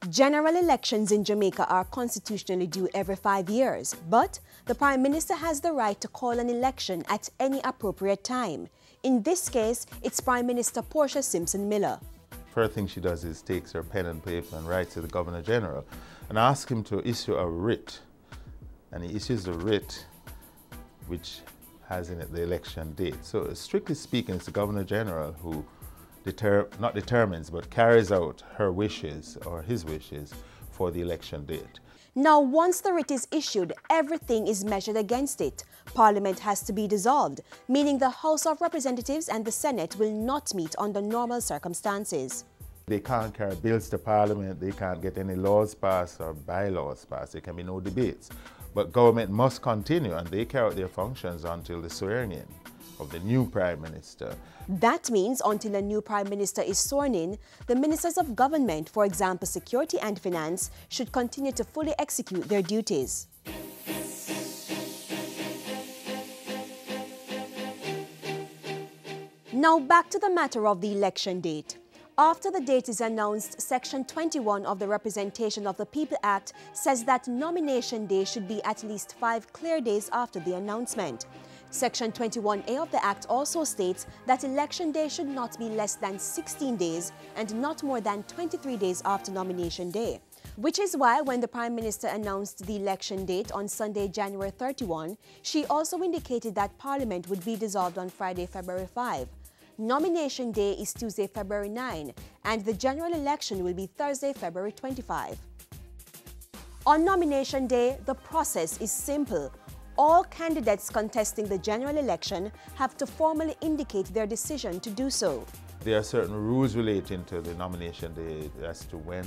General elections in Jamaica are constitutionally due every 5 years, but the Prime Minister has the right to call an election at any appropriate time. In this case, it's Prime Minister Portia Simpson Miller. First thing she does is takes her pen and paper and writes to the Governor General and asks him to issue a writ. And he issues a writ which has in it the election date. So strictly speaking, it's the Governor General who not determines, but carries out her wishes or his wishes for the election date. Now, once the writ is issued, everything is measured against it. Parliament has to be dissolved, meaning the House of Representatives and the Senate will not meet under normal circumstances. They can't carry bills to Parliament, they can't get any laws passed or bylaws passed, there can be no debates. But government must continue and they carry out their functions until the swearing in of the new Prime Minister. That means until a new Prime Minister is sworn in, the ministers of government, for example security and finance, should continue to fully execute their duties. Now back to the matter of the election date. After the date is announced, Section 21 of the Representation of the People Act says that nomination day should be at least 5 clear days after the announcement. Section 21A of the Act also states that election day should not be less than 16 days and not more than 23 days after nomination day. Which is why when the Prime Minister announced the election date on Sunday, January 31, she also indicated that Parliament would be dissolved on Friday, February 5. Nomination day is Tuesday, February 9, and the general election will be Thursday, February 25. On nomination day, the process is simple. All candidates contesting the general election have to formally indicate their decision to do so. There are certain rules relating to the nomination day as to when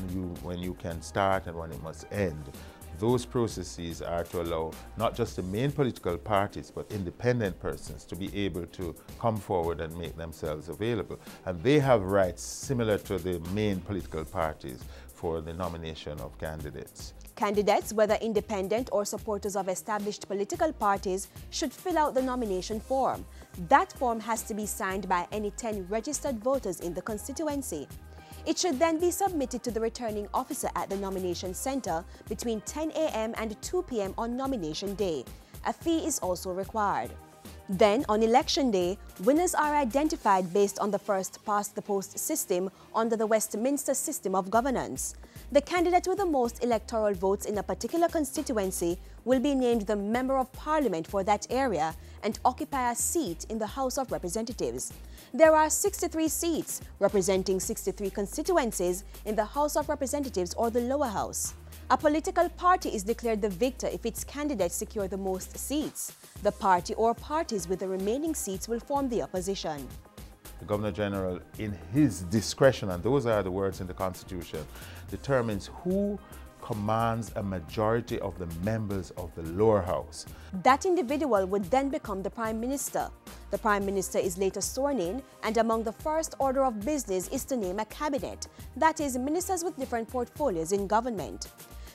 you can start and when it must end. Those processes are to allow not just the main political parties but independent persons to be able to come forward and make themselves available. And they have rights similar to the main political parties for the nomination of candidates. Candidates, whether independent or supporters of established political parties, should fill out the nomination form. That form has to be signed by any 10 registered voters in the constituency. It should then be submitted to the returning officer at the nomination center between 10 a.m. and 2 p.m. on nomination day. A fee is also required. Then, on election day, winners are identified based on the first-past-the-post system under the Westminster system of governance. The candidate with the most electoral votes in a particular constituency will be named the Member of Parliament for that area and occupy a seat in the House of Representatives. There are 63 seats, representing 63 constituencies, in the House of Representatives or the lower house. A political party is declared the victor if its candidates secure the most seats. The party or parties with the remaining seats will form the opposition. The Governor General, in his discretion, and those are the words in the Constitution, determines who commands a majority of the members of the lower house. That individual would then become the Prime Minister. The Prime Minister is later sworn in, and among the first order of business is to name a cabinet, that is, ministers with different portfolios in government.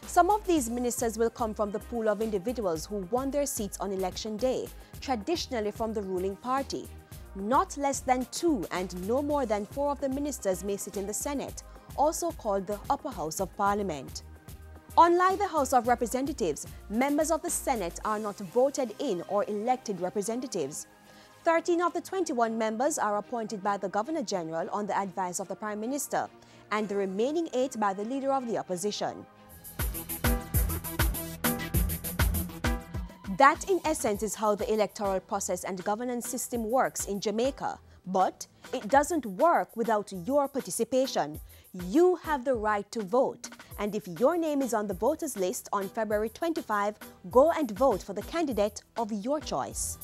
Some of these ministers will come from the pool of individuals who won their seats on election day, traditionally from the ruling party. Not less than 2 and no more than 4 of the ministers may sit in the Senate, also called the Upper House of Parliament. Unlike the House of Representatives, members of the Senate are not voted in or elected representatives. 13 of the 21 members are appointed by the Governor General on the advice of the Prime Minister, and the remaining 8 by the Leader of the Opposition. That, in essence, is how the electoral process and governance system works in Jamaica. But it doesn't work without your participation. You have the right to vote. And if your name is on the voters list on February 25, go and vote for the candidate of your choice.